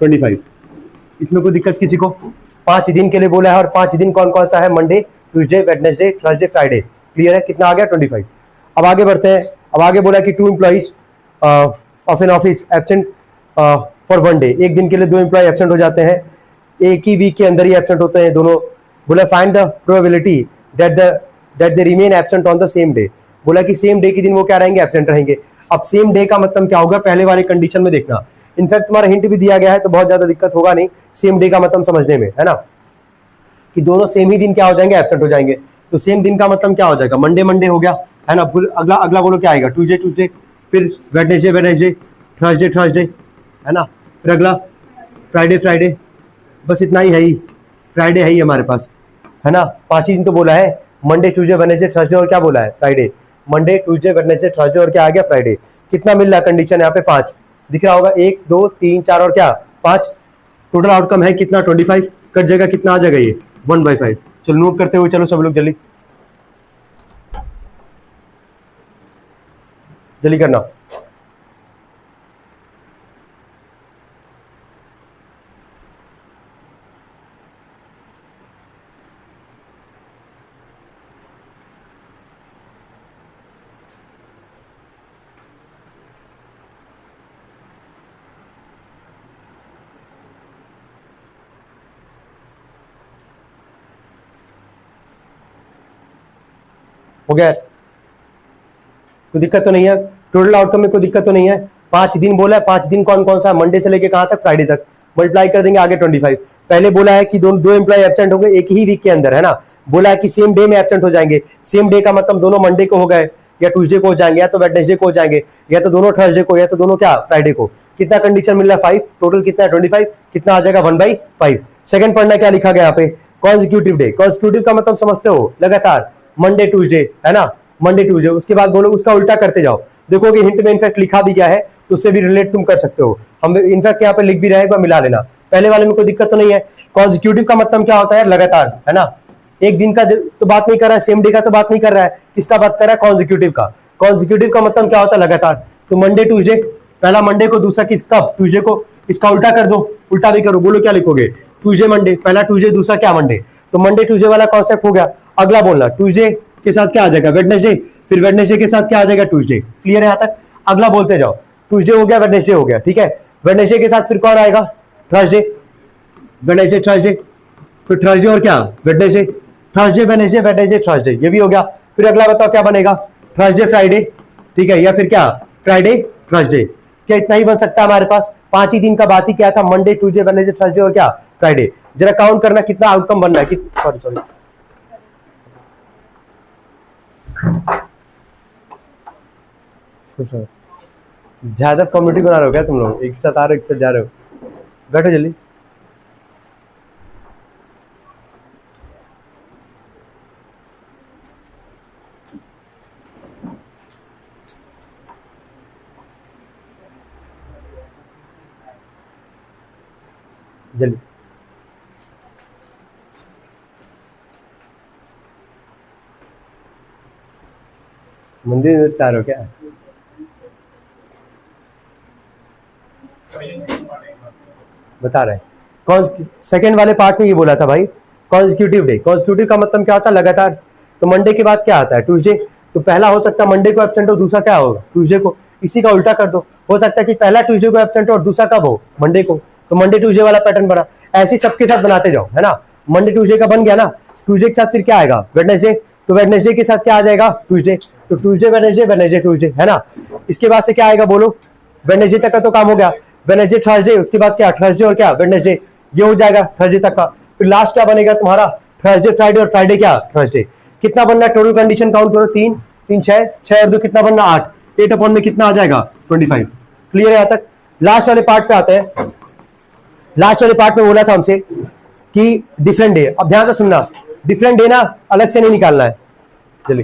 25। इसमें कोई दिक्कत किसी को? 5 दिन के लिए बोला है और 5 दिन कौन कौन सा है? Monday, Tuesday, Wednesday, Thursday, Friday. Clear है? कितना आ गया? 25। अब आगे बढ़ते हैं। अब आगे बोला कि 2 employees of an office absent for 1 day. एक दिन के लिए 2 एम्प्लॉय एब्सेंट हो जाते हैं, एक ही वीक के अंदर ही एब्सेंट होते हैं दोनों। बोला find the probability that they remain absent on the same day. बोला कि सेम डे के दिन वो क्या रहेंगे? एब्सेंट रहेंगे। अब सेम डे का मतलब क्या होगा? पहले वाली कंडीशन में देखना। इनफैक्ट तुम्हारा हिंट भी दिया गया है तो बहुत ज्यादा दिक्कत होगा नहीं सेम डे का मतलब समझने में, है ना, कि दोनों सेम ही दिन क्या हो जाएंगे? एब्सेंट हो जाएंगे। तो सेम दिन का मतलब क्या हो जाएगा? मंडे मंडे हो गया, है ना। अगला अगला बोलो क्या आएगा? ट्यूसडे ट्यूसडे, फिर वेडनेसडे वेडनेसडे, थर्सडे थर्सडे, है ना, फिर अगला फ्राइडे फ्राइडे। बस इतना ही है ही, फ्राइडे है ही हमारे पास, है ना। 5 ही दिन तो बोला है, मंडे ट्यूसडे वेडनेसडे थर्सडे और क्या बोला है? Friday. Monday Tuesday Wednesday Thursday और क्या आ गया? फ्राइडे। कितना मिल रहा है कंडीशन यहाँ पे? 5 दिख रहा होगा। 1 2 3 4 और क्या? 5। टोटल आउटकम है कितना? 25। कट जाएगा, कितना आ जाएगा? ये 1/5। चलो नोट करते हुए चलो सब लोग जल्दी जल्दी करना। हो गया? कोई दिक्कत तो नहीं है? टोटल आउटकम में कोई दिक्कत तो नहीं है? 5 दिन बोला है, 5 दिन कौन कौन सा? मंडे से लेके कहां तक? फ्राइडे तक। मल्टीप्लाई कर देंगे आगे 25। पहले बोला है कि दो एम्प्लॉय एब्सेंट होंगे एक ही वीक के अंदर, है ना। बोला है कि सेम डे में एब्सेंट हो जाएंगे। सेम डे का मतलब दोनों मंडे को हो गए, या ट्यूसडे को हो जाएंगे, या तो वेडनेसडे को हो जाएंगे, या तो दोनों थर्सडे को, या तो दोनों क्या? फ्राइडे को। कितना कंडीशन मिल रहा है? 5। टोटल कितना है? 25। कितना आ जाएगा? 1/5। सेकंड पढ़ना क्या लिखा गया यहाँ पे? Consecutive day. कॉन्जिक्यूटिव का मतलब समझते हो? लगातार, मंडे ट्यूसडे, है ना, मंडे ट्यूसडे। उसके बाद बोलो उसका उल्टा करते जाओ। देखोगे हिंट में इनफैक्ट लिखा भी गया है तो उससे भी रिलेट तुम कर सकते हो। हम इनफैक्ट यहाँ पे लिख भी रहे हैं, मिला लेना। पहले वाले में कोई दिक्कत तो नहीं है। कॉन्जिक्यूटिव का मतलब क्या होता है? लगातार, है ना। एक दिन का तो बात नहीं कर रहा है, सेम डे का तो बात नहीं कर रहा है, किसका बात कर रहा है? कॉन्जिक्यूटिव का। कॉन्जिक्यूटिव का मतलब क्या होता है? लगातार। तो मंडे ट्यूसडे, पहला मंडे को, दूसरा किस कब? ट्यूसडे को। इसका उल्टा कर दो, उल्टा भी करो। बोलो क्या लिखोगे? ट्यूसडे मंडे, पहला ट्यूसडे दूसरा क्या? मंडे। तो मंडे ट्यूसडे वाला कॉन्सेप्ट हो गया। अगला बोलना ट्यूसडे के साथ क्या आ जाएगा? वेडनेसडे, फिर वेडनेसडे के साथ क्या आ जाएगा? ट्यूसडे। क्लियर है यहाँ तक? अगला बोलते जाओ। ट्यूसडे हो गया, वेडनेसडे हो गया, ठीक है। वेडनेसडे के साथ फिर कौन आएगा? थर्सडे, वेडनेसडे थर्सडे, फिर थर्सडे और क्या? Wednesday, Thursday Wednesday, Wednesday Thursday, ये भी हो गया। फिर अगला बताओ क्या बनेगा? थर्सडे फ्राइडे, ठीक है, या फिर क्या? Friday Thursday. क्या इतना ही बन सकता है हमारे पास? 5 ही दिन का बात ही क्या था? मंडे ट्यूसडे वेडनेसडे थर्सडे और क्या? फ्राइडे। जरा काउंट करना कितना आउटकम बनना है। सॉरी सॉरी, ज्यादा कम्युनिटी बना रहे हो क्या तुम लोग? एक साथ आ रहे हो, एक साथ जा रहे हो? बैठो जल्दी। जल्दी मंदिर से आ रहे हो क्या? बता रहे हैं। कौन सेकंड वाले पार्ट में ये बोला था भाई, कॉन्जिक्यूटिव डे। कॉन्जिक्यूटिव का मतलब क्या होता है? लगातार। तो मंडे के बाद क्या आता है? ट्यूसडे। तो पहला हो सकता है मंडे को एब्सेंट हो, दूसरा क्या होगा? ट्यूसडे को। इसी का उल्टा कर दो। हो सकता है कि पहला ट्यूसडे को एब्सेंट हो और दूसरा कब हो? मंडे को। तो मंडे ट्यूसडे वाला पैटर्न बना। ऐसे सबके साथ बनाते जाओ, है ना। मंडे ट्यूसडे का बन गया ना। ट्यूसडे के साथ फिर क्या आएगा? वेडनेसडे। तो वेडनेसडे के साथ क्या आ जाएगा? ट्यूसडे। तो ट्यूसडे वेडनेसडे, वेडनेसडे ट्यूसडे, है ना। इसके बाद से क्या आएगा बोलो? वेडनेसडे तक का तो काम हो गया। वेडनेसडे थर्सडे, उसके बाद क्या? थर्सडे और क्या? वेडनेसडे। ये हो जाएगा थर्सडे तक का। फिर लास्ट क्या बनेगा तुम्हारा? थर्सडे फ्राइडे और फ्राइडे क्या? थर्सडे। कितना बनना है? टोटल कंडीशन काउंट करो। 3 3 6 6 और 2 कितना बनना? 8। 8 अपॉन में कितना आ जाएगा? 25। क्लियर है यहाँ तक? लास्ट वाले पार्ट पे आते हैं। लास्ट वाले पार्ट में बोला था हमसे कि डिफरेंट डे। अब ध्यान से सुनना, डिफरेंट डे ना अलग से नहीं निकालना है। जल्दी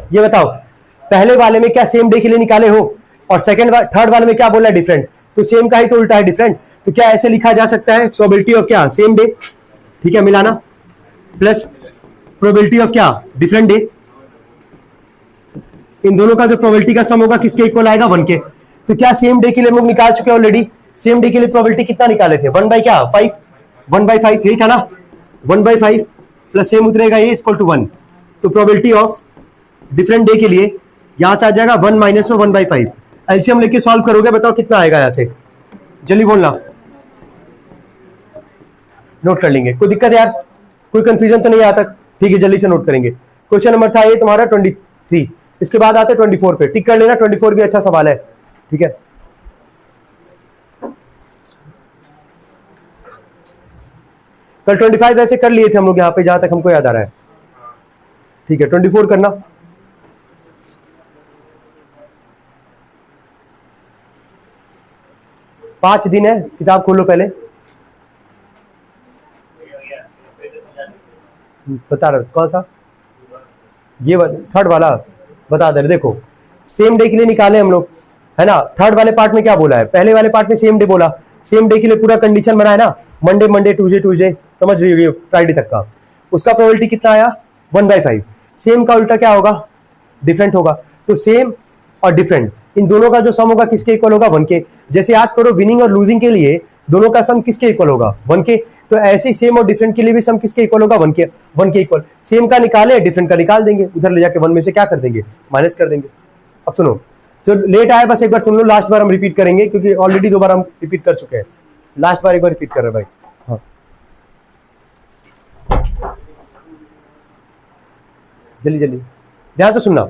ये बताओ, पहले वाले में क्या सेम डे के लिए निकाले हो? और थर्ड वाले में क्या बोला? डिफरेंट। तो सेम का ही तो उल्टा है डिफरेंट। तो क्या ऐसे लिखा जा सकता है? प्रोबेबिलिटी ऑफ क्या? सेम डे, ठीक है, मिलाना, प्लस प्रोबेबिलिटी ऑफ क्या? डिफरेंट डे, इन दोनों का जो प्रोबेबिलिटी का सम होगा किसके इक्वल आएगा, 1 के। तो क्या सेम डे के लिए हम लोग निकाल चुके ऑलरेडी, सेम डे के लिए प्रोबेबिलिटी कितना निकाले थे, 1 बाई क्या 5, 1 बाई 5 यही था ना, 1 बाई 5 प्लस सेम उतरेगा ये इक्वल टू 1। तो प्रोबेबिलिटी ऑफ डिफरेंट डे के लिए यहां से आ जाएगा 1 माइनस में 1 बाई 5। एलसीएम लेके सॉल्व करोगे, बताओ कितना आएगा यहां से, जल्दी बोलना, नोट कर लेंगे। कोई दिक्कत यार, कोई कंफ्यूजन तो नहीं आता, ठीक है जल्दी से नोट करेंगे। क्वेश्चन नंबर था ये तुम्हारा 23, इसके बाद आते 24 पे, टिक कर लेना, 24 भी अच्छा सवाल है, ठीक है। कल 25 वैसे कर लिए थे हम लोग यहाँ पे, जहां तक हमको याद आ रहा है, ठीक है। 24 करना, पांच दिन है, किताब खोलो पहले, बता रहा कौन सा, ये थर्ड वाला बता दे। देखो सेम डे के लिए निकाले हम लोग, है ना। थर्ड वाले पार्ट में क्या बोला है, पहले वाले पार्ट में सेम डे बोला, सेम डे के लिए पूरा कंडीशन बना है ना, मंडे मंडे ट्यूसडे ट्यूसडे, समझ रही होगी, फ्राइडे तक का। उसका प्रोबेबिलिटी कितना आया, 1 बाई 5। सेम का उल्टा क्या होगा, डिफरेंट होगा। तो सेम और डिफरेंट इन दोनों का जो सम होगा किसके इक्वल होगा, 1 के। जैसे याद करो विनिंग और लूजिंग के लिए दोनों का सम किसके इक्वल होगा, 1 के। तो ऐसे ही सेम और डिफरेंट के लिए भी सम किसके इक्वल होगा, 1 के, 1 के इक्वल। सेम का निकाले, डिफरेंट का निकाल देंगे, उधर ले जाके 1 में से क्या कर देंगे, माइनस कर देंगे। अब सुनो, जो लेट आया बस एक बार सुन लो, लास्ट बार हम रिपीट करेंगे क्योंकि ऑलरेडी 2 बार हम रिपीट कर चुके हैं, लास्ट बार एक बार रिपीट कर रहे भाई। हाँ जल्दी जल्दी ध्यान से सुनना,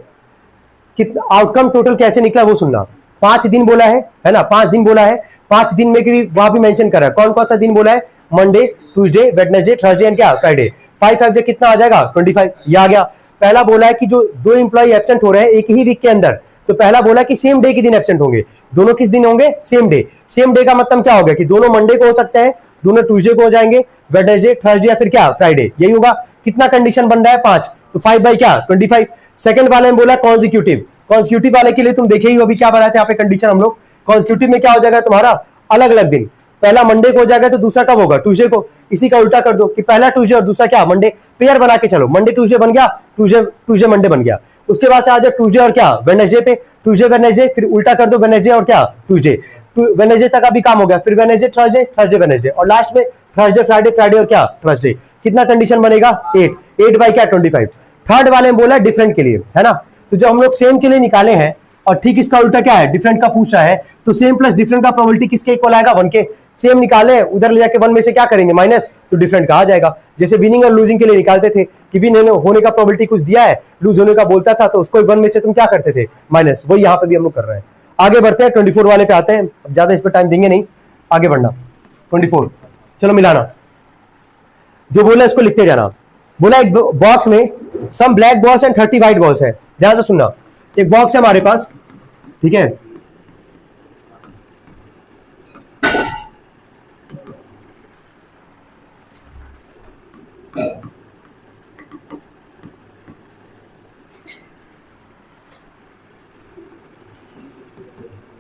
कितना आउटकम टोटल कैसे निकला वो सुनना। 5 दिन बोला है ना, 5 दिन बोला है, 5 दिन में भी वहां भी मेंशन करा है कौन कौन सा दिन बोला है, Monday Tuesday Wednesday Thursday and क्या फ्राइडे। 5 डे कितना आ जाएगा, 25, ये आ गया। पहला बोला है कि जो 2 एम्प्लॉय एब्सेंट हो रहे हैं एक ही वीक के अंदर, तो पहला बोला कि सेम डे के दिन एब्सेंट होंगे, दोनों किस दिन होंगे, सेम डे। सेम डे का मतलब क्या हो गया कि दोनों मंडे को हो सकते हैं, दोनों ट्यूसडे को हो जाएंगे, वेडनेसडे थर्सडे या फिर क्या फ्राइडे, यही होगा। कितना कंडीशन बन रहा है, 5, तो 5 बाई क्या 25। सेकंड वाले में बोला कॉन्जिक्यूटिव, कॉन्जिक्यूटिव वाले के लिए तुम देखे ही अभी क्या बनाए थे यहाँ पे कंडीशन हम लोग। कॉन्जिक्यूटिव में क्या हो जाएगा तुम्हारा, अलग अलग दिन, पहला मंडे को हो जाएगा तो दूसरा कब होगा, ट्यूसडे को। इसी का उल्टा कर दो कि पहला ट्यूसडे और दूसरा क्या मंडे, पेयर बना के चलो, मंडे ट्यूसडे बन गया, ट्यूसडे मंडे बन गया। उसके बाद से आ जाए ट्यूसडे और क्या वेडनेसडे पे, ट्यूसडे वेडनेसडे, फिर उल्टा कर दो वेडनेसडे और क्या ट्यूसडे, वेडनेसडे तक अभी काम हो गया, फिर वेडनेसडे थर्सडे, थर्सडे वेडनेसडे, और लास्ट में थर्सडे फ्राइडे, फ्राइडे और क्या थर्सडे। कितना कंडीशन बनेगा, 8 बाई क्या 25। थर्ड वाले में बोला डिफरेंट के लिए, है ना। तो जो हम लोग सेम के लिए निकाले हैं और ठीक इसका उल्टा क्या है, डिफरेंट का पूछ रहा है, तो सेम प्लस डिफरेंट का प्रोबेबिलिटी किसके इक्वल आएगा, 1 के। सेम निकाले, उधर ले जाके 1 में से क्या करेंगे, माइनस, तो डिफरेंट का आ जाएगा। जैसे विनिंग और लूजिंग के लिए निकालते थे कि विन होने का प्रोबेबिलिटी कुछ दिया है, लूज होने का बोलता था, तो उसको 1 में से तुम क्या करते थे, माइनस। वही यहाँ पे भी हम लोग कर रहे हैं। आगे बढ़ते हैं, 24 वाले पे आते हैं, ज्यादा इस पर टाइम देंगे नहीं, आगे बढ़ना। 24 चलो मिलाना, जो बोला इसको लिखते जाना। बोला एक बॉक्स में some black balls and 30 white balls है, ध्यान से सुनना। एक बॉक्स है हमारे पास, ठीक है,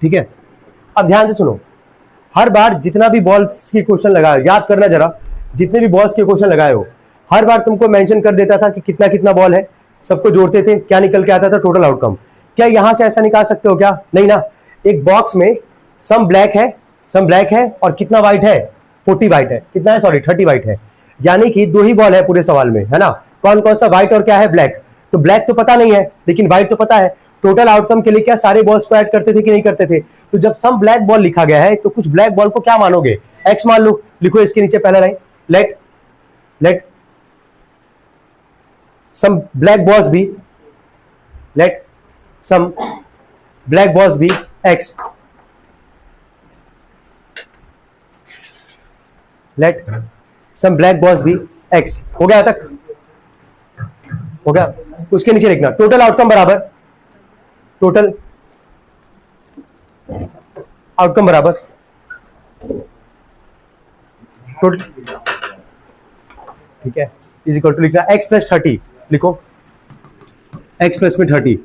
ठीक है। अब ध्यान से सुनो, हर बार जितना भी बॉल्स की क्वेश्चन लगाए, याद करना जरा, जितने भी बॉल्स के क्वेश्चन लगाए हो, हर बार तुमको मेंशन कर देता था कि कितना कितना बॉल है, सबको जोड़ते थे, क्या निकल के आता था, टोटल आउटकम। क्या यहां से ऐसा निकाल सकते हो क्या, नहीं ना। एक बॉक्स में सम ब्लैक है और कितना व्हाइट है, 40 व्हाइट है, कितना है सॉरी 30 व्हाइट है, यानी कि 2 ही बॉल है पूरे सवाल में, है ना। कौन कौन सा व्हाइट और क्या है, ब्लैक। तो ब्लैक तो पता नहीं है लेकिन व्हाइट तो पता है। टोटल आउटकम के लिए क्या सारे बॉल्स को ऐड करते थे कि नहीं करते थे। तो जब सम ब्लैक बॉल लिखा गया है तो कुछ ब्लैक बॉल को क्या मानोगे, एक्स मान लो। लिखो इसके नीचे पहला line, let some black balls be, let some black balls be x, let some black balls be x. हो गया तक, हो गया। उसके नीचे लिखना टोटल आउटकम बराबर, टोटल आउटकम बराबर टोटल, ठीक है, इज इक्वल टू लिखना x प्लस 30, लिखो x प्लस में 30।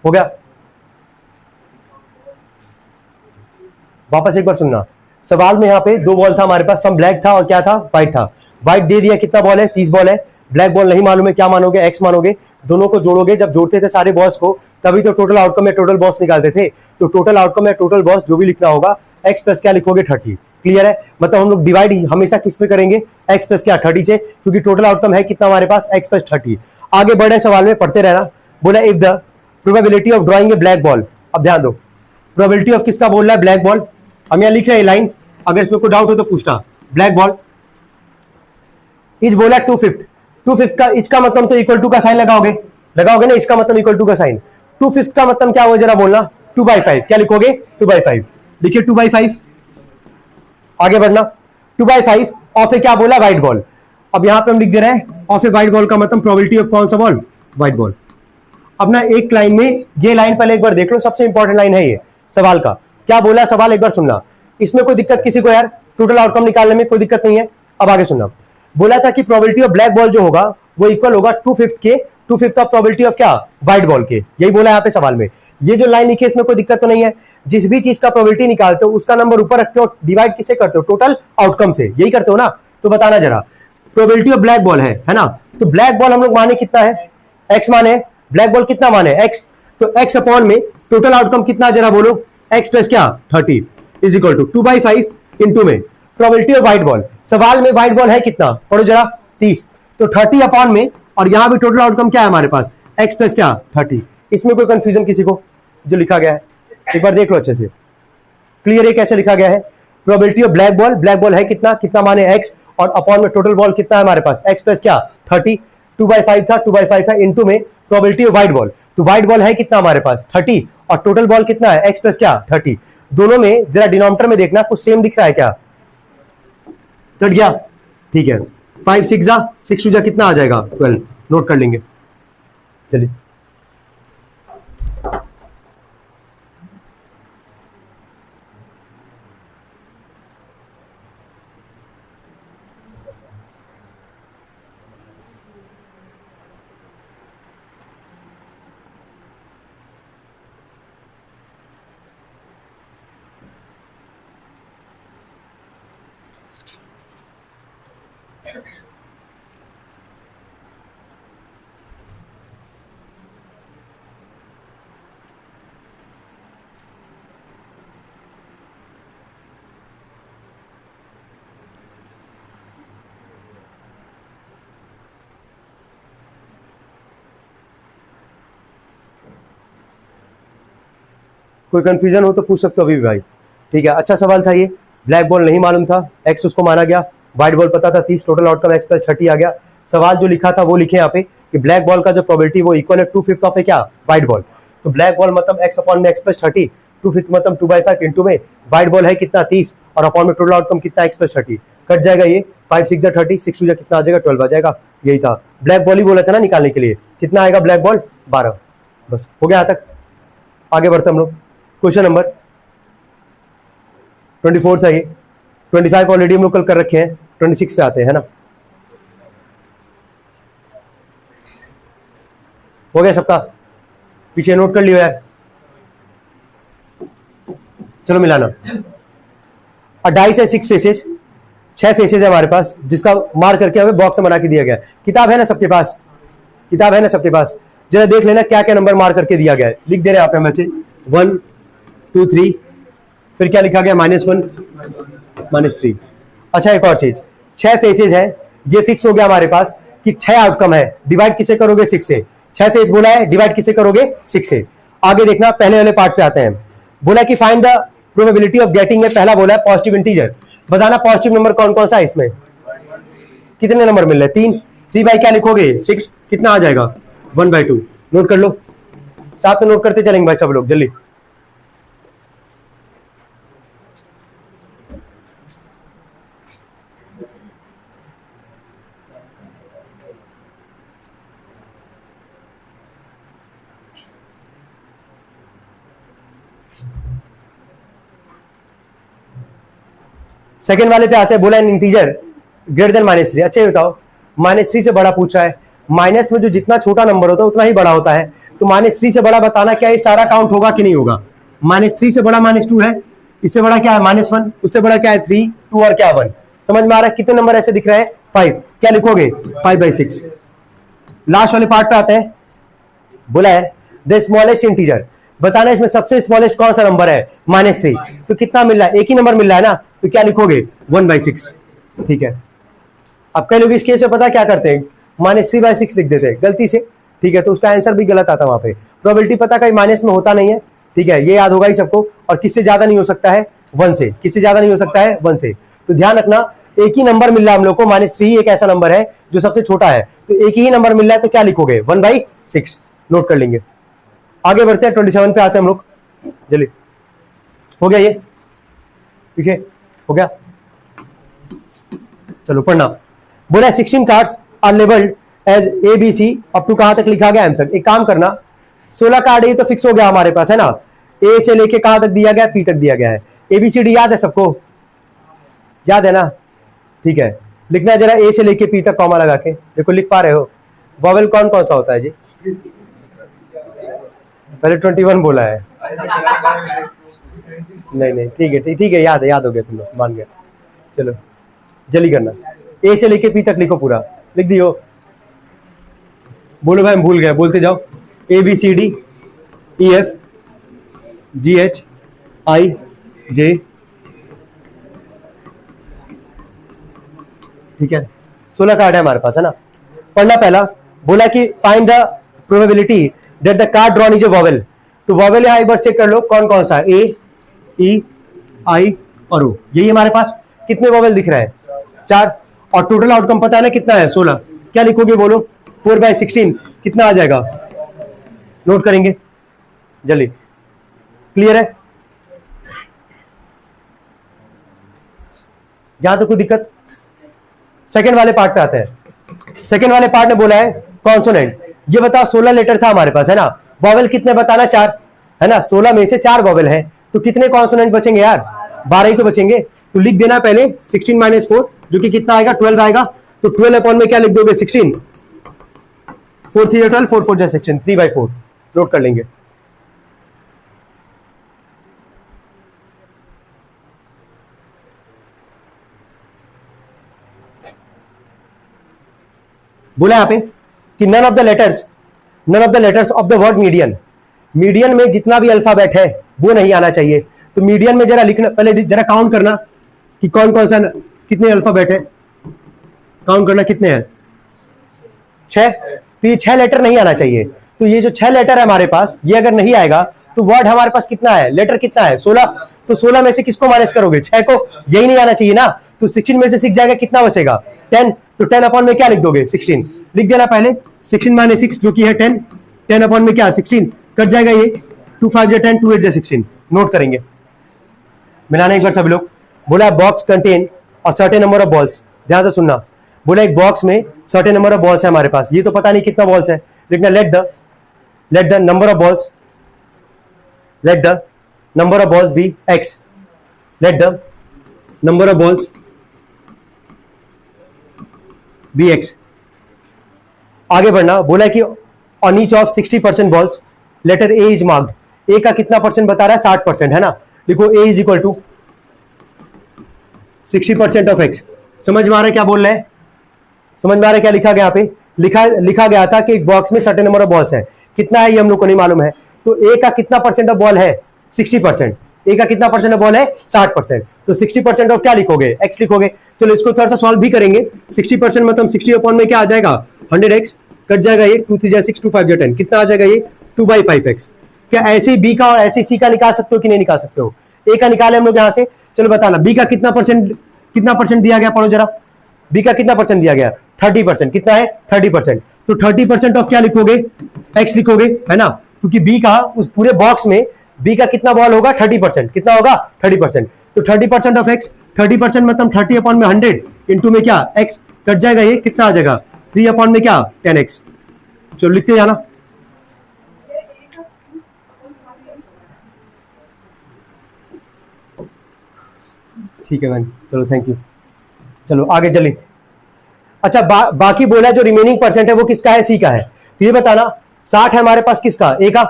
हो गया। वापस एक बार सुनना, सवाल में यहाँ पे 2 बॉल था हमारे पास, सम ब्लैक था और क्या था, व्हाइट था। व्हाइट दे दिया, कितना बॉल है, 30 बॉल है। ब्लैक बॉल नहीं मालूम है, क्या मानोगे, एक्स मानोगे। दोनों को जोड़ोगे, जब जोड़ते थे सारे बॉल्स को तभी तो टोटल आउटकम या टोटल बॉल्स निकालते थे। तो टोटल आउटकम या टोटल बॉल्स जो भी लिखना होगा, एक्स प्लस क्या लिखोगे, 30। क्लियर है, मतलब हम लोग डिवाइड हमेशा किस पे करेंगे, एक्स प्लस क्या, 30 से, क्योंकि टोटल आउटकम है कितना हमारे पास, एक्स प्लस 30। आगे बढ़े सवाल में, पढ़ते रहना। बोला if the probability of drawing a black ball, अब ध्यान दो, प्रोबेबिलिटी ऑफ किसका बोल रहा है, ब्लैक बॉल। हम यहाँ लिख रहे हैं लाइन, अगर इसमें कोई डाउट हो तो पूछना। ब्लैक बॉल इज बोला 2/5, 2/5 का इसका मतलब तो इक्वल टू का साइन लगाओगे, लगाओगे ना, इसका मतलब इक्वल टू का साइन। 2/5 का मतलब क्या हो, जरा बोलना, 2/5, क्या लिखोगे, 2/5, लिखिए 2/5। आगे बढ़ना, 2/5 ऑफ ए क्या बोला, व्हाइट बॉल। अब यहां पे हम लिख दे रहे हैं ऑफ ए व्हाइट बॉल का मतलब प्रोबेबिलिटी ऑफ कौन सा बॉल, व्हाइट बॉल। अब ना एक लाइन में, ये लाइन पहले एक बार देख लो, सबसे इंपॉर्टेंट लाइन है ये सवाल का। क्या बोला सवाल, एक बार सुनना, इसमें कोई दिक्कत किसी को यार, टोटल आउटकम निकालने में कोई दिक्कत नहीं है। अब आगे सुनना, बोला था कि प्रोबेबिलिटी ऑफ ब्लैक बॉल जो होगा वो इक्वल होगा 2/5 के, 2/5 ऑफ प्रोबेबिलिटी ऑफ क्या, व्हाइट बॉल के। यही बोला यहाँ पे सवाल में। ये जो लाइन लिखी है इसमें कोई दिक्कत तो नहीं है। जिस भी चीज का प्रोबेबिलिटी निकालते हो उसका नंबर ऊपर रखते हो, डिवाइड किससे करते हो, टोटल आउटकम से, यही करते हो ना। तो बताना जरा, प्रोबेबिलिटी ऑफ ब्लैक बॉल है ना, तो ब्लैक बॉल हम लोग माने कितना है, एक्स माने, ब्लैक बॉल कितना माने, एक्स। तो एक्स अपॉन में टोटल आउटकम कितना, जरा बोलो, एक्स प्लस क्या, 30 इज इक्वल टू 2/5 इंटू में प्रोबेबिलिटी ऑफ व्हाइट बॉल। सवाल में व्हाइट बॉल है कितना, पढ़ो जरा, 30, तो 30 अपॉन में, और यहां भी टोटल आउटकम क्या है हमारे पास, एक्स प्लस क्या, 30। इसमें कोई कंफ्यूजन किसी को, जो लिखा गया है एक बार देख लो अच्छे से, क्लियर है कैसे लिखा गया है। Probability of black ball, black ball है कितना, कितना माने एक्स, और अपॉन में टोटल बॉल कितना है हमारे पास, एक्स प्लस क्या, 30। 2/5 था, 2/5 था, इंटू में प्रोबेबिलिटी ऑफ व्हाइट बॉल, तो व्हाइट बॉल है कितना हमारे पास, 30, और टोटल बॉल कितना है, एक्स प्लस क्या, 30। दोनों में जरा डिनोमिनेटर में देखना कुछ सेम दिख रहा है क्या, कट गया, ठीक है। 5 6 जा, 6 जा कितना आ जाएगा, 12, नोट कर लेंगे, चलिए। कोई कंफ्यूजन हो तो पूछ सकते हो अभी भी भाई, ठीक है। अच्छा सवाल था ये, ब्लैक बॉल नहीं मालूम था, एक्स उसको माना गया, व्हाइट बॉल पता था 30, टोटल आउटकम एक्स प्लस 30 आ गया। सवाल जो लिखा था वो लिखे यहाँ पे कि ब्लैक बॉल का जो प्रोबेबिलिटी वो इक्वल है 2/5 ऑफ है क्या, व्हाइट बॉल। तो ब्लैक बॉल मतलब एक्स अपॉन में एक्स प्लस 30, 2/5 मतलब 2/5 इंटू में व्हाइट बॉल है कितना, 30, और अपॉन में टोटल आउटकम कितना, एक्स प्लस 30। कट जाएगा ये, 5 6 जा 30, 6 2 जा कितना आ जाएगा, 12 आ जाएगा। यही था, ब्लैक बॉल ही बोला था ना निकालने के लिए, कितना आएगा ब्लैक बॉल, 12। बस हो गया यहाँ तक, आगे बढ़ते हम लोग। क्वेश्चन नंबर 24 था ये, 25 ऑलरेडी हम लोग कल कर रखे हैं, 26 पे आते हैं, है ना। हो गया सबका, पीछे नोट कर लियो यार, चलो मिलाना। डाइस है 6 फेसेस, 6 फेसेस है हमारे पास, जिसका मार्क करके हमें बॉक्स में बना के दिया गया है। किताब है ना सबके पास, किताब है ना सबके पास, जरा देख लेना क्या क्या नंबर मार्क करके दिया गया है, लिख दे रहे हैं आप में से 1 2 3, फिर क्या लिखा गया, -1 -3। अच्छा एक और चीज, 6 फेसेस है, ये फिक्स हो गया हमारे पास कि 6 आउटकम है, डिवाइड किसे करोगे 6 से, 6 फेस बोला है, डिवाइड किसे करोगे 6 से। आगे देखना, पहले वाले पार्ट पे आते हैं। बोला कि find the probability of getting, पहला बोला है पॉजिटिव इंटीजर, बताना पॉजिटिव नंबर कौन कौन सा है इसमें, कितने नंबर मिल रहे हैं, 3, 3 बाई क्या लिखोगे 6, कितना आ जाएगा 1/2। नोट कर लो, साथ में नोट करते चलेंगे भाई सब लोग जल्दी। सेकेंड वाले पे आते हैं, बोला इंटीजर ग्रेटर देन -3। अच्छा ये बताओ, -3 से बड़ा पूछ रहा है, माइनस में जो जितना छोटा नंबर होता है उतना ही बड़ा होता है, तो -3 से बड़ा बताना क्या ये सारा काउंट होगा कि नहीं होगा। -3 से बड़ा -2 है, इससे बड़ा क्या है -1, उससे बड़ा क्या है 3, 2 और क्या 1। समझ में आ रहा है? कितने नंबर ऐसे दिख रहे हैं? 5। क्या लिखोगे? 5/6। लास्ट वाले पार्ट पे आते हैं। बोला है द स्मॉलेस्ट इंटीजर, बताना इसमें सबसे स्मॉलेस्ट कौन सा नंबर है? -3। तो कितना मिल रहा है? एक ही नंबर मिल रहा है ना, तो क्या लिखोगे? 1/6। ठीक है। अब कई लोग इस केस में पता क्या करते हैं, -3/6 लिख देते हैं गलती से। ठीक है, तो उसका आंसर भी गलत आता है वहां पे। प्रोबेबिलिटी पता कहीं माइनस में होता नहीं है। ठीक है, ये याद होगा ही सबको। और किससे ज्यादा नहीं हो सकता है? 1 से। किससे ज्यादा नहीं हो सकता है? 1 से। तो ध्यान रखना, एक ही नंबर मिल रहा है हम लोग को, -3 एक ऐसा नंबर है जो सबसे छोटा है। तो एक ही नंबर मिल रहा है, तो क्या लिखोगे? 1/6। नोट कर लेंगे। आगे बढ़ते हैं, 27 पे आते हैं हम लोग। जल्दी हो गया, ये पीछे हो गया। चलो पढ़ना। बोला 16 cards are labelled as ABC up to कहां तक लिखा गया? M तक। एक काम करना, 16 कार्ड ये तो फिक्स हो गया हमारे पास, है ना। A से लेके कहां तक दिया गया? P तक दिया गया है। ABCD याद है सबको? याद है ना? ठीक है, लिखना जरा A से लेके P तक कॉमा लगा के। देखो लिख पा रहे हो? वॉवेल कौन कौन सा होता है जी? पहले 21 बोला है। नहीं ठीक है, ठीक है, याद है, याद हो गया, तुम लोग मान गए। चलो जल्दी करना, A से लेके P तक लिखो, पूरा लिख दियो। बोलो भाई, हम भूल गए, बोलते जाओ। ABCD EF GH IJ। ठीक है, 16 कार्ड है हमारे पास, है ना। पढ़ना पहला। बोला कि find the probability that the card drawn is a vowel. तो वॉवेल यहां एक बार चेक कर लो कौन कौन सा है। A E I और O, यही हमारे पास। कितने वॉवेल दिख रहे हैं? 4। और टोटल आउटकम पता है ना कितना है? 16। क्या लिखोगे? बोलो। 4/16 कितना आ जाएगा? नोट करेंगे जल्दी। क्लियर है? यहां तो कोई दिक्कत? सेकंड वाले पार्ट पे आते हैं। सेकंड वाले पार्ट में बोला है कॉन्सोनेंट। ये बताओ, 16 लेटर था हमारे पास, है ना। वॉवेल कितने बताना? 4, है ना। 16 में से 4 वॉवेल है, तो कितने कॉन्सोनेंट बचेंगे यार? 12 ही तो बचेंगे। तो लिख देना पहले 16 - 4, जो कि कितना आएगा? 12 आएगा। तो 12 अपॉन में क्या लिख दोगे? 16। 4 3 12, 4 4 16, 3/4। नोट कर लेंगे। बोला यहां पे कि none of the letters of the word median. Median में जितना भी अल्फाबेट है वो नहीं आना चाहिए। तो मीडियन में जरा लिखना, पहले जरा काउंट करना कि कौन कौन सा, कितने अल्फाबेट है। काउंट करना कितने हैं? 6। तो ये 6 लेटर नहीं आना चाहिए। तो ये जो 6 लेटर है हमारे पास, ये अगर नहीं आएगा तो वर्ड हमारे पास कितना है? लेटर कितना है? 16। तो 16 में से किसको माइनस करोगे? 6 को। यही नहीं आना चाहिए ना। तो 16 में से 6 जाएगा, कितना बचेगा? 10। तो 10 अपॉन में क्या लिख दोगे? 16 लिख देना पहले। 16 - 6 जो कि है 10। 10 अपॉन में क्या? 16 कट जाएगा ये। 2 5 10, 2 8 16। नोट करेंगे, मिलाने एक बार सभी लोग। बोला बॉक्स कंटेन और सर्टेन नंबर ऑफ बॉल्स। ध्यान से सुनना। बोला एक बॉक्स में सर्टेन नंबर ऑफ बॉल्स है हमारे पास। ये तो पता नहीं कितना बॉल्स है, लिखना let the number of balls, let the number of balls be x। Let the number of balls be x। आगे बढ़ना। बोला कि on each of 60% balls letter A is marked. A का कितना परसेंट बता रहा है? 60%, है ना। लिखो A is equal to 60% of X. समझ में आ रहा है क्या बोल रहे हैं? समझ में आ रहा है क्या लिखा गया? यहाँ पे लिखा गया था कि एक बॉक्स में सर्टेन नंबर ऑफ बॉल्स है। कितना है ये हम लोग को नहीं मालूम है। तो ए का कितना परसेंट ऑफ बॉल है? 60%। ए का कितना परसेंट ऑफ बॉल है? 60%। तो 60% ऑफ क्या लिखोगे? एक्स लिखोगे। चलो इसको थोड़ा सा सॉल्व भी करेंगे। 60% मतलब 60 अपॉन में क्या आ जाएगा? 100x। कट जाएगा ये। 2 3 6 2 5 10, कितना आ जाएगा ये? 2/5x। क्या ऐसे बी का और ऐसे सी का निकाल सकते हो कि नहीं निकाल सकते हो? ए का निकाले हम लोग यहां से। चलो बताना बी का कितना परसेंट दिया गया? पढ़ो जरा। बी का कितना परसेंट दिया गया? 30%। कितना है? 30%। तो 30% ऑफ क्या लिखोगे? एक्स लिखोगे, है ना। क्योंकि बी का उस पूरे बॉक्स में बी का कितना बॉल होगा? 30%। कितना होगा? 30%। तो 30% ऑफ एक्स, 30% मतलब 30 अपॉन में 100 इंटू में क्या? एक्स। कट जाएगा ये, कितना आ जाएगा? 3 अपॉन में क्या? 10x। चलो लिखते जाना। ठीक है मैम, चलो थैंक यू। चलो आगे चलिए। अच्छा बाकी बोला जो रिमेनिंग परसेंट है वो किसका है? सी का है। तो ये बताना 60 है हमारे पास किसका? ए का।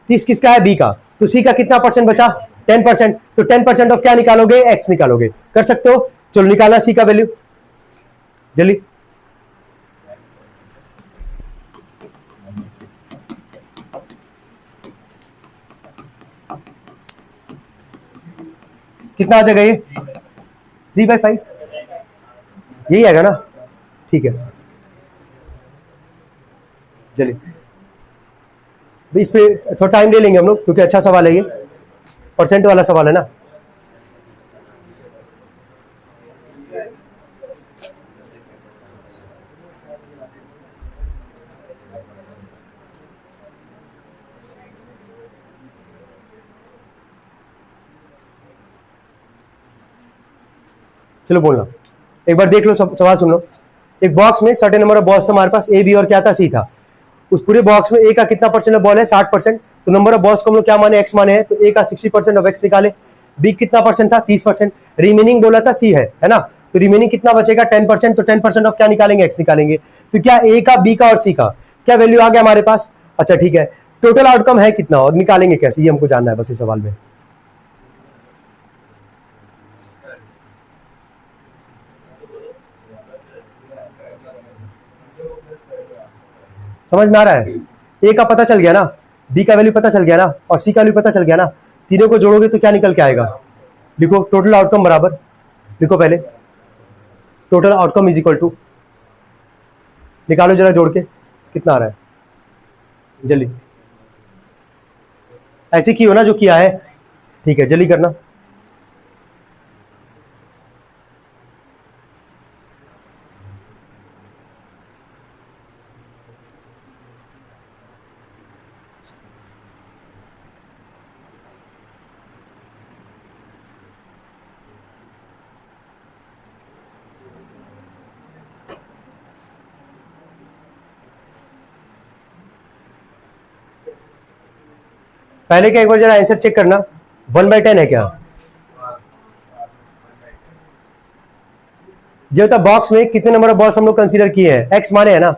30 किसका है? बी का। तो सी का कितना परसेंट बचा? 10%, तो 10% ऑफ क्या निकालोगे, x निकालोगे, कर सकते हो। चलो निकालना c का वैल्यू जल्दी। कितना आ जाएगा ये, 3/5 यही आएगा ना, ठीक है। चलिए इस पे थोड़ा टाइम ले लेंगे हम लोग, क्योंकि अच्छा सवाल है ये, परसेंट वाला सवाल है ना। चलो बोलना, एक बार देख लो, सवाल सुन लो। एक बॉक्स में सर्टेन नंबर ऑफ बॉल्स था हमारे पास, ए बी और क्या था, सी था। उस पूरे बॉक्स में ए का कितना परसेंट बॉल है, 60%, तो नंबर ऑफ बॉल्स को हम लोग क्या माने, एक्स माने हैं, तो ए का 60% ऑफ एक्स निकाले। बी कितना परसेंट था, 30%, रिमेनिंग बोला था सी है ना, तो रिमेनिंग कितना बचेगा, 10%, तो 10% ऑफ क्या निकालेंगे, एक्स निकालेंगे। तो क्या ए का, बी का और सी का क्या वैल्यू आ गया हमारे पास। अच्छा ठीक है, टोटल आउटकम है कितना और निकालेंगे कैसे, ये हमको जानना है बस इस सवाल में। समझ में आ रहा है, ए का पता चल गया ना, बी का वैल्यू पता चल गया ना, और सी का वैल्यू पता चल गया ना, तीनों को जोड़ोगे तो क्या निकल के आएगा, लिखो टोटल आउटकम बराबर, लिखो पहले total outcome is equal to, निकालो जरा जोड़ के कितना आ रहा है जल्दी, ऐसे की हो ना जो किया है, ठीक है जल्दी करना। पहले का एक बार जरा आंसर चेक करना, 1/10 है क्या, जो था बॉक्स में कितने नंबर ऑफ बॉल्स हम लोग कंसीडर किए हैं, एक्स माने है ना,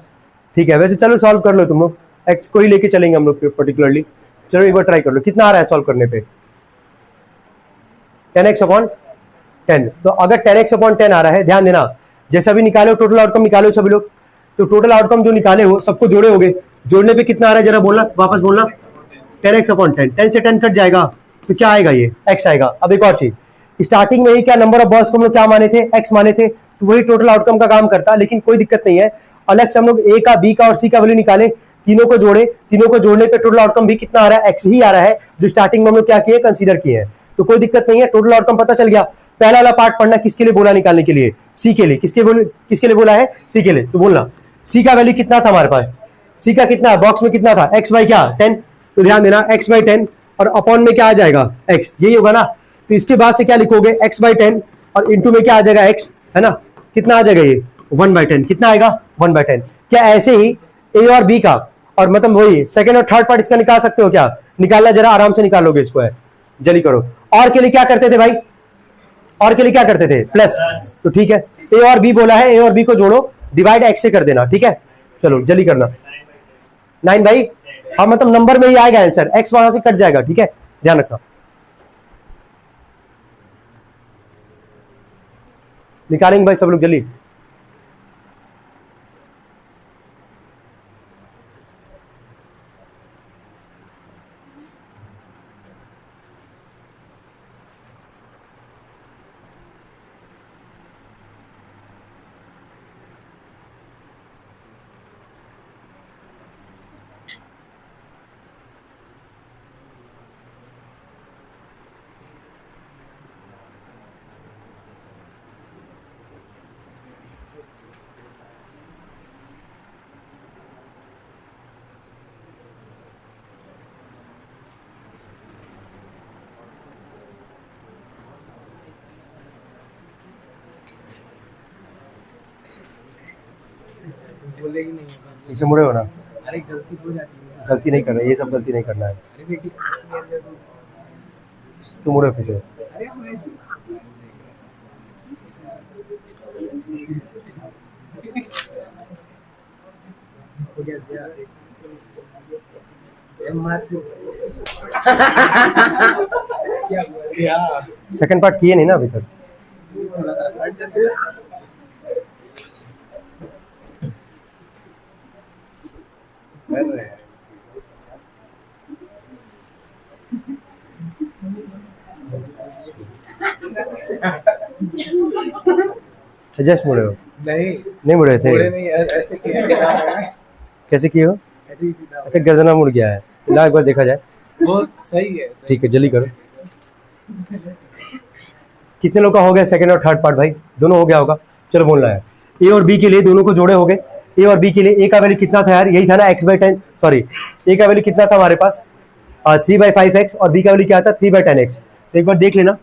ठीक है। वैसे चलो सॉल्व कर लो तुम लोग, एक्स को ही लेके चलेंगे हम लोग पर्टिकुलरली। चलो एक बार ट्राई कर लो, कितना आ रहा है सॉल्व करने पे, 10x/10। तो अगर 10x/10 आ रहा है, ध्यान देना, जैसा भी निकाले हो टोटल आउटकम निकालो सभी लोग, तो टोटल आउटकम जो निकाले हो सबको जोड़े होगे, जोड़ने पे कितना आ रहा है जरा बोलना, वापस बोलना, 10x/10, 10 से 10 कट जाएगा तो क्या आएगा, ये x आएगा। अब एक और चीज, स्टार्टिंग में ही क्या नंबर ऑफ बॉल्स को हम लोग क्या माने थे, x माने थे, तो वही टोटल आउटकम का काम करता, लेकिन कोई दिक्कत नहीं है, अलग से हम लोग a का, b का और c का वैल्यू निकाले, तीनों को जोड़े, तीनों को जोड़ने पे टोटल आउटकम भी कितना आ रहा है, x ही आ रहा है, जो स्टार्टिंग में हम लोग क्या किए, कंसीडर किए हैं, तो कोई दिक्कत नहीं है, टोटल आउटकम पता चल गया। पहला वाला पार्ट पढ़ना, किसके लिए बोला निकालने के लिए, सी के लिए, किसके लिए बोला है, सी के लिए, तो बोलना सी का वैल्यू कितना था हमारे पास, सी का कितना बॉक्स में कितना था, x बाई क्या 10, तो ध्यान देना x/10 और अपॉन में क्या आ जाएगा, x, यही होगा ना, तो इसके बाद से क्या लिखोगे, x/10 और इंटू में क्या आ जाएगा, x, है ना, कितना आ जाएगा ये 1/10, कितना आएगा 1/10। क्या ऐसे ही ए और बी का, और मतलब वही सेकंड और थर्ड पार्ट इसका निकाल सकते हो क्या, निकालना जरा आराम से निकालोगे इसको, है जल्दी करो। और के लिए क्या करते थे भाई, और के लिए क्या करते थे, प्लस, तो ठीक है, ए और बी बोला है, ए और बी को जोड़ो, डिवाइड x से कर देना, ठीक है, चलो जल्दी करना, 9 भाई, हाँ मतलब नंबर में ही आएगा आंसर, x वहां से कट जाएगा, ठीक है, ध्यान रखना। निकालेंगे भाई सब लोग जल्दी। बोलेगी नहीं होगा। इसे मुड़े हो ना, अरे गलती हो जाती है। गलती नहीं करना, ये सब गलती नहीं करना है, अरे बेटी तू मुड़े पीछे। अरे हम ऐसी हो गया। क्या बोल दिया? सेकंड पार्ट किए नहीं ना अभी तक। एडजस्ट मुड़े हो? नहीं नहीं मुड़े थे? थोड़े नहीं ऐसे किया कैसे किए हो? ऐसे ही सीधा। अच्छा गर्दना मुड़ गया है, ला एक बार देखा जाए। बहुत सही है। ठीक है जल्दी करो। कितने लोग का हो गया सेकंड और थर्ड पार्ट भाई? दोनों हो गया होगा। चलो बोलना है ए और बी के लिए, दोनों को जोड़े हो गए। ए और बी के लिए ए का वैल्यू कितना था यार? यही था ना x/10, सॉरी ए का वैल्यू कितना था हमारे पास? 3/5x और बी का वैल्यू क्या था? 3/10x। तो एक बार देख लेना,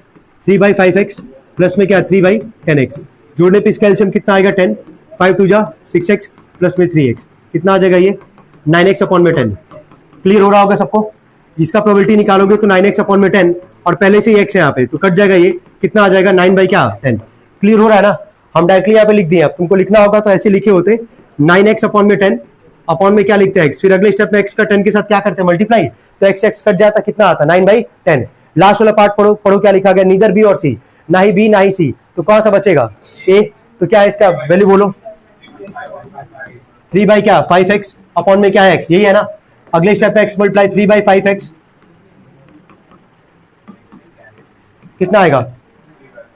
3/5x प्लस में क्या 3/10x, जोड़ने पे इसका एलसीएम कितना आएगा? 10, 5 2 जा 6x प्लस में 3x, कितना आ जाएगा ये? 9x/10। क्लियर हो रहा होगा सबको? इसका प्रोबेबिलिटी निकालोगे तो 9x/10 और पहले से ही x है यहाँ पे, तो कट जाएगा ये, कितना आ जाएगा? 9/10। क्लियर हो रहा है ना? हम डायरेक्टली यहाँ पे लिख दिए। अब तुमको लिखना होगा तो ऐसे लिखे होते 9x/10 अपॉन में क्या लिखते हैं x, फिर अगले स्टेप में x का 10 के साथ क्या करते हैं? मल्टीप्लाई, तो x कट जाता, कितना आता? 9/10। लास्ट वाला पार्ट पढ़ो, पढ़ो क्या लिखा गया? नीदर बी और सी, ना ही बी ना ही सी, तो कौन सा बचेगा? ए। तो क्या है इसका वैल्यू बोलो? 3/5x अपॉन में क्या है x, यही है ना? अगले स्टेप पे x मल्टीप्लाई 3/5x, कितना आएगा?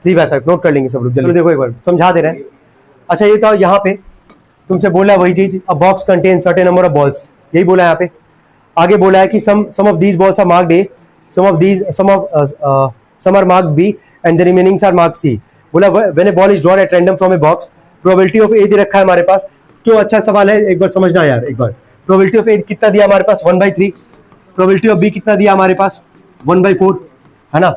3/5। नोट कर लेंगे सब लोग जल्दी, देखो एक बार समझा दे रहे हैं। अच्छा ये तो यहाँ पे तुमसे बोला वही चीज, a box contain certain number of balls, यही बोला है यहाँ पे। आगे बोला है कि some of these balls are marked A, some are marked B and the remaining are marked C। बोला when a ball is drawn at random from a box, probability of A दे रखा है हमारे पास। क्यों अच्छा सवाल है, एक बार समझना यार एक बार। प्रोबेबिलिटी ऑफ ए कितना दिया हमारे पास? 1/3। प्रोबेबिलिटी ऑफ बी कितना दिया हमारे पास? 1/4, है ना?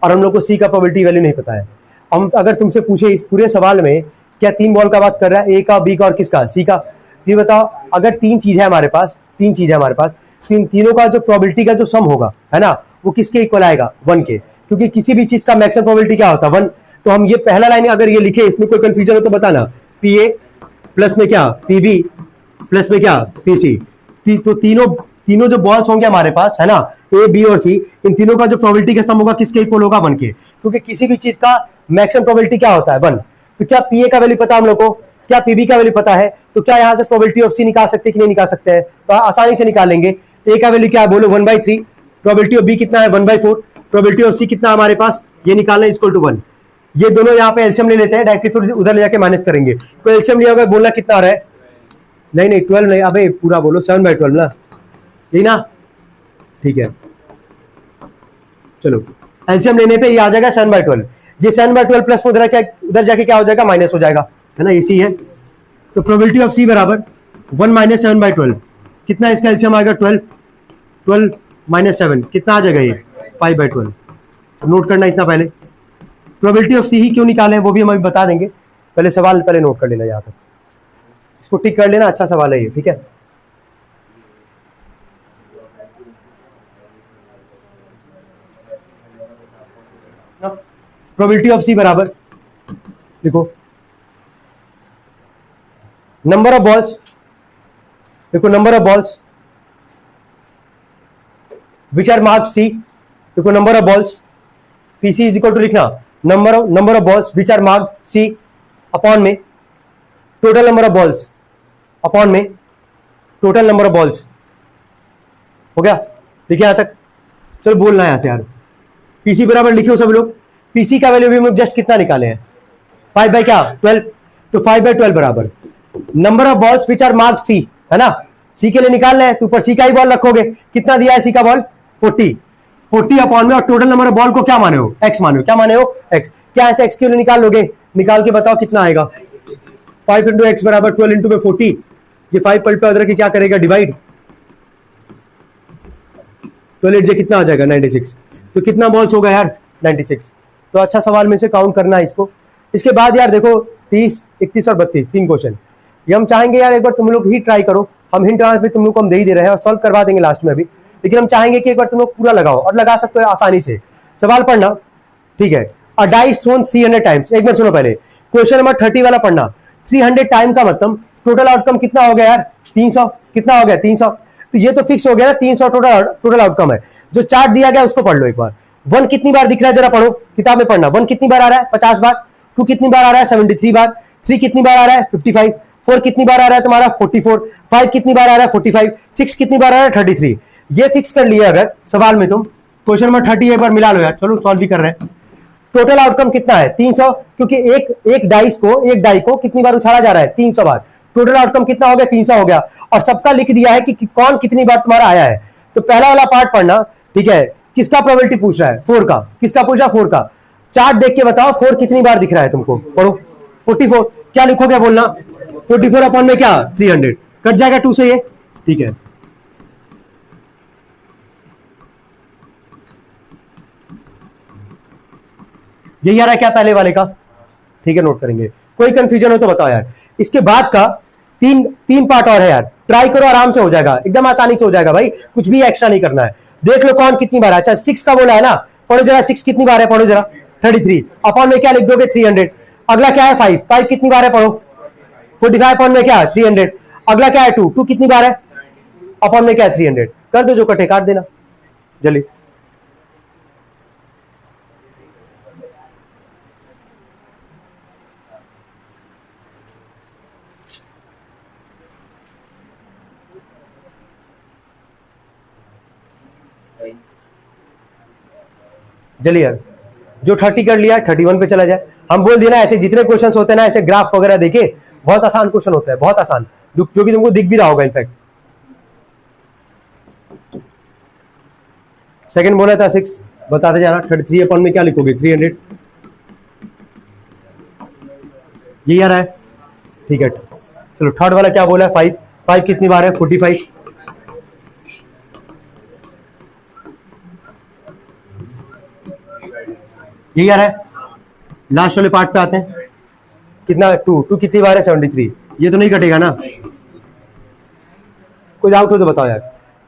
और हम लोग को सी का प्रोबेबिलिटी वैल्यू नहीं पता है। हम अगर तुमसे पूछे इस पूरे सवाल में क्या 3 बॉल का बात कर रहा है, ए का, बी का और किसका? सी का। तो ये बताओ अगर 3 चीज है हमारे पास, 3 चीज है हमारे पास, तो इन तीनों का जो प्रोबेबिलिटी का जो सम होगा, है ना, वो किसके इक्वल आएगा? 1 के, क्योंकि किसी भी चीज का मैक्सिमम प्रोबेबिलिटी क्या होता है? 1। तो हम ये पहला लाइन अगर ये लिखे, इसमें कोई कंफ्यूजन हो तो बताना, पी ए प्लस में क्या पी बी प्लस में क्या पी सी। तो तीनों जो बॉल्स होंगे हमारे पास, है ना, ए बी और सी, इन तीनों का जो प्रोबेबिलिटी का सम होगा किसके इक्वल होगा? 1 के, क्योंकि किसी भी चीज का मैक्सिमम प्रोबेबिलिटी क्या होता है? 1। तो क्या पी ए का वैल्यू पता हम लोग को? क्या पीबी का वैल्यू पता है? तो क्या यहाँ से प्रोबेबिलिटी ऑफ सी निकाल सकते हैं कि नहीं निकाल सकते हैं? तो आसानी से निकाल लेंगे। ए का वैल्यू क्या है बोलो? 1/3। प्रोबेबिलिटी ऑफ बी कितना है? 1/4। प्रोबेबिलिटी ऑफ सी कितना हमारे पास? ये निकालना इक्वल टू 1। ये दोनों यहाँ पे एलसीएम ले लेते हैं डायरेक्टली, फिर उधर ले जाके माइनस करेंगे। तो एलसीएम लिया होगा, बोलना कितना आ रहा है? नहीं 12 नहीं, अबे पूरा बोलो, 7/12 ना, यही ना? ठीक है चलो, एलसीएम लेने पे ये आ जाएगा 7/12। ये 7/12 प्लस में उधर जाके क्या हो जाएगा? माइनस हो जाएगा, है ना? इसी है। तो प्रोबेबिलिटी ऑफ सी बराबर 1 - 7/12, कितना इसका एलसीएम आएगा? 12। 12 - 7 कितना आ जाएगा? ये 5/12। नोट करना इतना पहले। प्रोबेबिलिटी ऑफ सी ही क्यों निकालें वो भी हम अभी बता देंगे, पहले सवाल पहले नोट कर लेना, यहाँ तक इसको टिक कर लेना। अच्छा सवाल है ये, ठीक है? प्रोबेबिलिटी ऑफ सी बराबर लिखो नंबर ऑफ बॉल्स, देखो number of balls which are marked C, देखो number of balls P C is equal to लिखना number of balls which are marked C upon में total number of balls upon में total number of balls. हो गया? देखिए यहां तक, चलो बोलना है यहां से यार। पीसी बराबर लिखियो सब लोग। पीसी का वैल्यू भी हम जस्ट कितना निकाले हैं? 5/12। तो 5/12 बराबर number of balls which are marked C, है ना? सी के लिए निकालना है तो ऊपर सी का ही बॉल रखोगे। कितना दिया है सी का बॉल? 40 अपॉन में, और टोटल नंबर ऑफ बॉल को क्या माने हो? एक्स माने हो। क्या माने हो? एक्स। क्या ऐसे एक्स के लिए निकाल लोगे? निकाल के बताओ कितना आएगा? 5 × x बराबर 12 × 40। ये 5 पलट पे उधर के क्या करेगा? डिवाइड। 12 से कितना आ जाएगा? 96। तो कितना बॉल्स होगा यार? 96। तो अच्छा सवाल में से काउंट करना है इसको। इसके बाद यार देखो 30, 31 और 32 3 क्वेश्चन ये हम चाहेंगे यार एक बार तुम लोग ही ट्राई करो। हम हिंट पे तुम लोग को हम दे ही दे रहे हैं और सॉल्व करवा देंगे लास्ट में अभी, लेकिन हम चाहेंगे कि एक बार तुम लोग पूरा लगाओ, और लगा सकते हो आसानी से। सवाल पढ़ना, ठीक है? A dice thrown 300 times. एक बार सुनो पहले, क्वेश्चन नंबर 30 वाला पढ़ना। 300 टाइम का मतलब टोटल आउटकम कितना हो गया यार? 300। कितना हो गया 300। तो ये तो फिक्स हो गया ना, 300 टोटल आउटकम है। जो चार्ट दिया गया उसको पढ़ लो एक बार। 1 कितनी बार दिख रहा है जरा पढ़ो, किताब में पढ़ना। 1 कितनी बार आ रहा है 50 बार। 2 कितनी बार आ रहा है 73 बार। 3 कितनी बार आ रहा है 55। 4 कितनी बार आ रहा है तुम्हारा 44। 5 कितनी बार आ रहा है 45। 6 कितनी बार आ रहा है 33। ये फिक्स कर लिया अगर सवाल में तुम, क्वेश्चन नंबर 30 एक बार मिला लो यार, चलो सॉल्व भी कर रहे हैं। टोटल आउटकम कितना है 300, क्योंकि एक डाई को कितनी बार उछाला जा रहा है 300 बार। टोटल आउटकम कितना हो गया 300 हो गया। और सबका लिख दिया है कि कौन कितनी बार तुम्हारा आया है। तो पहला वाला पार्ट पढ़ना, ठीक है। किसका प्रोबेबिलिटी पूछ रहा है 4 का, किसका पूछ रहा है 4 का। चार्ट देख के बताओ 4 कितनी बार दिख रहा है तुमको, पढ़ो 44। क्या लिखोगे बोलना, 44 अपॉन में क्या 300, कट जाएगा 2 से ये, ठीक है। यही आ रहा है क्या पहले वाले का, ठीक है, नोट करेंगे। कोई कंफ्यूजन हो तो बताओ यार। इसके बाद का तीन पार्ट और है यार, ट्राई करो, आराम से हो जाएगा, एकदम आसानी से हो जाएगा भाई, कुछ भी एक्स्ट्रा नहीं करना है। देख लो कौन कितनी बार। अच्छा 6 का बोला है ना, पढ़ो जरा 6 कितनी बार है, पढ़ो जरा 33 अपॉन में क्या लिख दोगे 300। अगला क्या है 5 कितनी बार है, पढ़ो 45 अपॉन में क्या 300। अगला क्या है 2 कितनी बार है, अपॉन में क्या है 300। कर दो, जो कटे काट देना जल्दी। चलिए यार, जो 30 कर लिया 31 पे चला जाए। हम बोल दिया ना, ऐसे जितने क्वेश्चंस होते हैं ना, ऐसे ग्राफ वगैरह देखे, बहुत आसान क्वेश्चन होता है, बहुत आसान, जो कि तुमको दिख भी रहा होगा इनफैक्ट। सेकंड बोला था 6, बताते जाना। 33 अपॉन में क्या लिखोगे 300, यही आ रहा है, ठीक है। चलो थर्ड वाला क्या बोला है 5 कितनी बार है 45। यही आ रहा है। लास्ट वाले पार्ट पे आते हैं, कितना 2 कितनी बार है 73। ये तो नहीं कटेगा ना, कोई डाउट हो तो बताओ यार।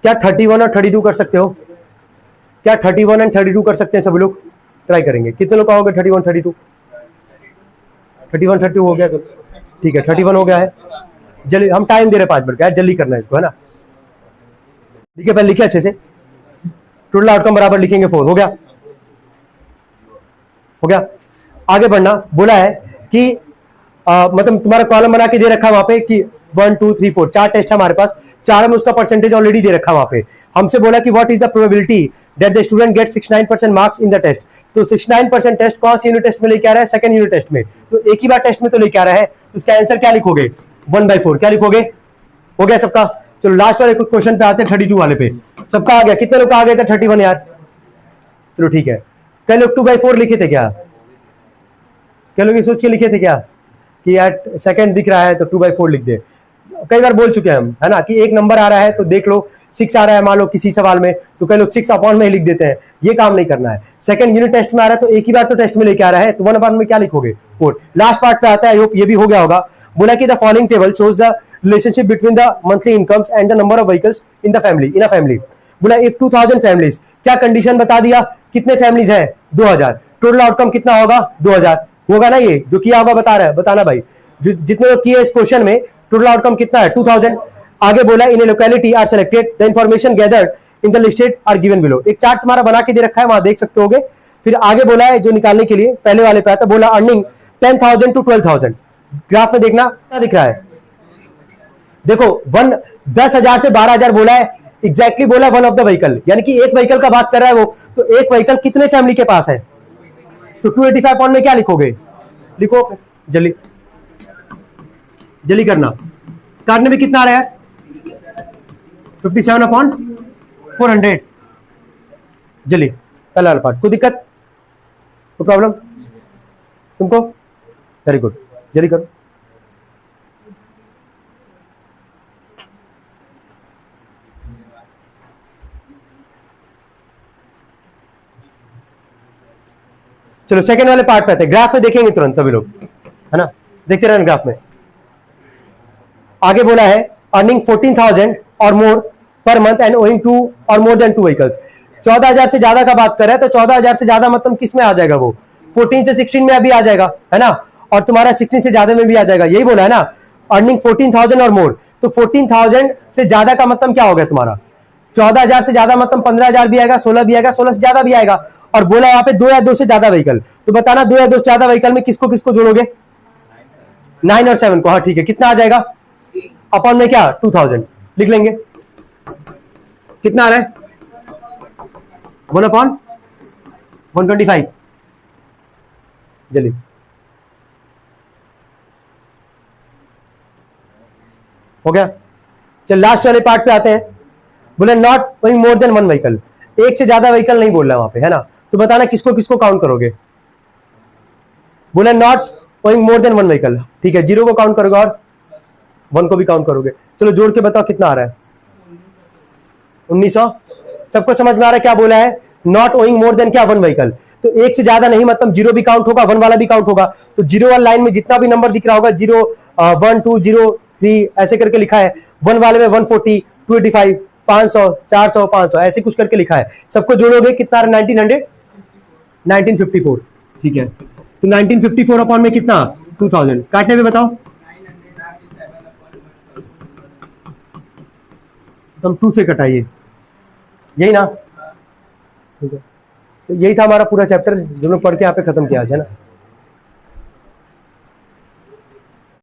क्या 31 और 32 कर सकते हो, क्या 31 एंड 32 कर सकते हैं सभी लोग, ट्राई करेंगे। कितने लोग कहोगे 31 32, 31 32 हो गया तो ठीक है, 31 हो गया है। जल्दी, हम टाइम दे रहे 5 मिनट का, जल्दी करना है इसको, है ना। लिखे पहले, लिखे अच्छे से। टोटल आउटकम बराबर लिखेंगे 4, हो गया, हो गया। आगे बढ़ना, बोला है कि मतलब तुम्हारा कॉलम बना के दे रखा है वहां पे कि 1 2 3 4 4 टेस्ट है हमारे पास, 4 में उसका परसेंटेज ऑलरेडी दे रखा है वहां पे। हमसे बोला कि what is the probability that the student get 69% marks in the test. तो 69% टेस्ट कौन सी यूनिट टेस्ट में लेके आ रहा है, सेकंड यूनिट टेस्ट में। तो एक ही बार टेस्ट में तो लेके आ रहा है, तो उसका आंसर क्या लिखोगे 1/4। क्या लिखोगे, हो गया सबका। चलो लास्ट वाले क्वेश्चन पे आते हैं, 32 वाले पे। सबका आ गया, कितने लोग आ गए थे 31 यार, चलो ठीक है। कई लोग 2/4 लिखे थे क्या, कई लोग ये सोच के लिखे थे क्या कि यार सेकंड दिख रहा है तो 2/4 लिख दे। कई बार बोल चुके हैं हम, है ना, कि एक नंबर आ रहा है तो देख लो 6 आ रहा है मान लो किसी सवाल में, तो कई लोग 6 अपॉन में ही लिख देते हैं। ये काम नहीं करना है। सेकंड यूनिट टेस्ट में आ रहा है तो एक ही बार तो टेस्ट में लेके आ रहा है, तो 1 अपॉन में क्या लिखोगे 4। लास्ट पार्ट पे आता है, ये भी हो गया होगा। बोला कि the following table shows the relationship between the monthly incomes and the number of vehicles in the family, in a family. बोला इफ 2000 फैमिलीज, क्या कंडीशन बता दिया, कितने फैमिलीज है 2000, टोटल आउटकम कितना होगा 2000 होगा ना। ये जो किया होगा बता रहा है, बताना भाई, जितने लोग किए इस क्वेश्चन में टोटल आउटकम कितना है 2000। आगे बोला in a locality are selected, the information gathered in the listed are given below. एक चार्ट तुम्हारा बना के दे रखा है, वहां देख सकते होगे। फिर आगे बोला है जो निकालने के लिए, पहले वाले पे आता, बोला अर्निंग 10,000 to 12,000। ग्राफ में देखना क्या दिख रहा है, देखो 10,000 से 12,000 बोला है, एग्जैक्टली बोला वन ऑफ द व्हीकल, यानी कि एक व्हीकल का बात कर रहा है वो। तो एक व्हीकल कितने फैमिली के पास है, तो 285 पॉइंट में क्या लिखोगे, लिखो फिर जल्दी जल्दी करना। काटने में कितना आ रहा है 57/400। जल्दी, पहला वाला पार्ट। कोई दिक्कत, कोई प्रॉब्लम तुमको, वेरी गुड, जल्दी करो। चलो सेकंड वाले पार्ट पे आते हैं। ग्राफ में देखेंगे तुरंत सभी लोग, है ना, देखते रहना ग्राफ में। आगे बोला है अर्निंग 14,000 और मोर per month and owing to और मोर देन 2 व्हीकल्स। 14,000 से ज्यादा का बात कर रहा है, तो 14,000 से ज्यादा मतलब किस में आ जाएगा वो, 14 से 16 में अभी आ जाएगा, है ना, और तुम्हारा 16 से ज्यादा में भी आ जाएगा। यही बोला है ना, अर्निंग 14,000 और मोर, तो 14,000 से ज्यादा का मतलब क्या हो गया तुम्हारा? 14,000 से ज्यादा मतलब 15,000 भी आएगा, 16 भी आएगा, 16 से ज्यादा भी आएगा। और बोला यहाँ पे 2 या 2 से ज्यादा व्हीकल, तो बताना 2 या 2 से ज्यादा व्हीकल में किसको किसको जोड़ोगे? 9 और 7 को। हाँ ठीक है, कितना आ जाएगा? अपॉन में क्या? 2000 लिख लेंगे। कितना आ रहा है? 1/125। जल्दी हो गया। चल लास्ट वाले पार्ट पे आते हैं। बोले not going more than 1 vehicle, एक से ज्यादा व्हीकल नहीं बोल रहा है वहां पे, है ना? तो बताना किसको किसको काउंट करोगे? बोले not going more than 1 vehicle, ठीक है, 0 को काउंट करोगे और 1 को भी काउंट करोगे। चलो जोड़ के बताओ कितना आ रहा है? 1900। सबको समझ में आ रहा है क्या बोला है? नॉट ओइंग मोर देन क्या? 1 व्हीकल। तो एक से ज्यादा नहीं मतलब 0 भी काउंट होगा, 1 वाला भी काउंट होगा। तो 0 वाला लाइन में जितना भी नंबर दिख रहा होगा, 0 1 2 0 3 ऐसे करके लिखा है। 1 वाले में 140 285 500 400 500 ऐसे कुछ करके लिखा है। सबको जोड़ोगे कितना आ रहा है? 1954। ठीक है, तो 1954 अपॉन में कितना? 2000। काटने में बताओ, तुम 2 से कटाइए, यही ना? ठीक है, तो यही था हमारा पूरा चैप्टर जो मैं पढ़ के यहाँ पे खत्म किया आज, है ना?